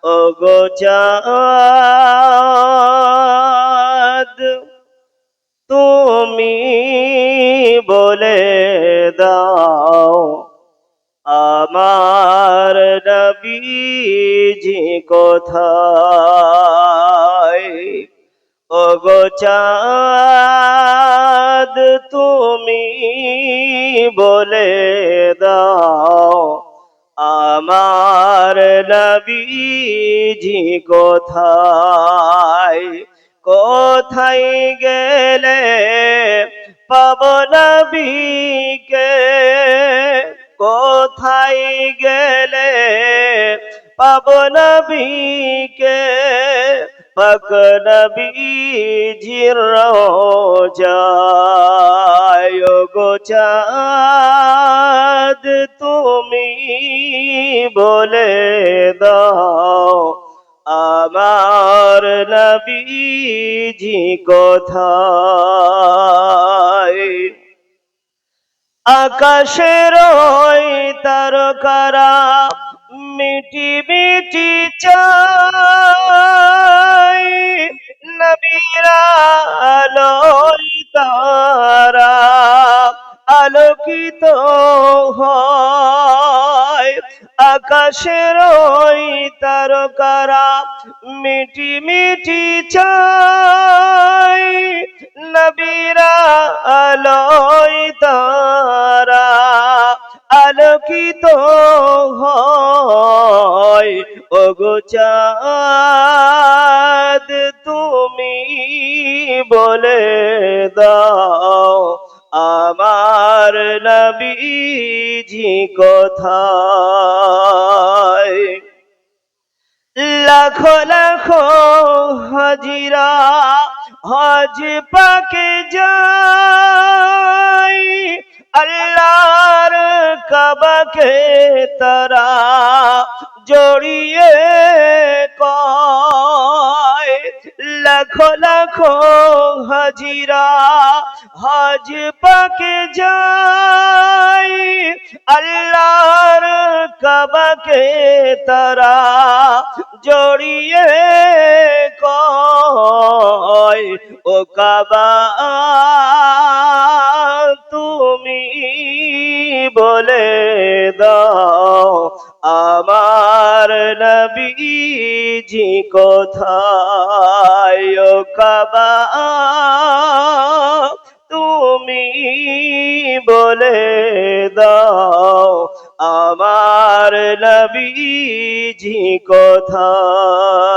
ওগো চাঁদ তুমি বলে দাও আমার নবীজি কোথায়। ওগো চাঁদ তুমি বলে দাও আমার নবীজি কোথায়। কোথায় গেলে পাবো নবীকে, কোথায় গেলে পাবো নবীকে, পাক নবীজির রওজায়। ওগো চাঁদ তুমি বলে দাও আমার নবীজি কোথায়। আকাশের ওই তারকারা মিটি মিটি চাই, নবীরা আলোয় তারা আলোকিত হয়। আকাশের ওই তারকারা মিটি মিটি চাই, নবীরা আলোয় তারা আলোকিত হয়। ওগো চাঁদ তুমি বলে দাও আমার নবীজি কোথায়। লাখো লাখো হাজিরা হজ পাকে যায়, আল্লাহর কাবাকে তারা জড়িয়ে কয়। লাখো লাখো হাজিরা হজ পাকে যায়, আল্লাহর কাবাকে তারা জড়িয়ে কয়। ও কাবা তুমি বলে দাও আমার নবীজি কোথায়। ও কাবা তুমি বলে দাও আমার নবীজি কোথায়।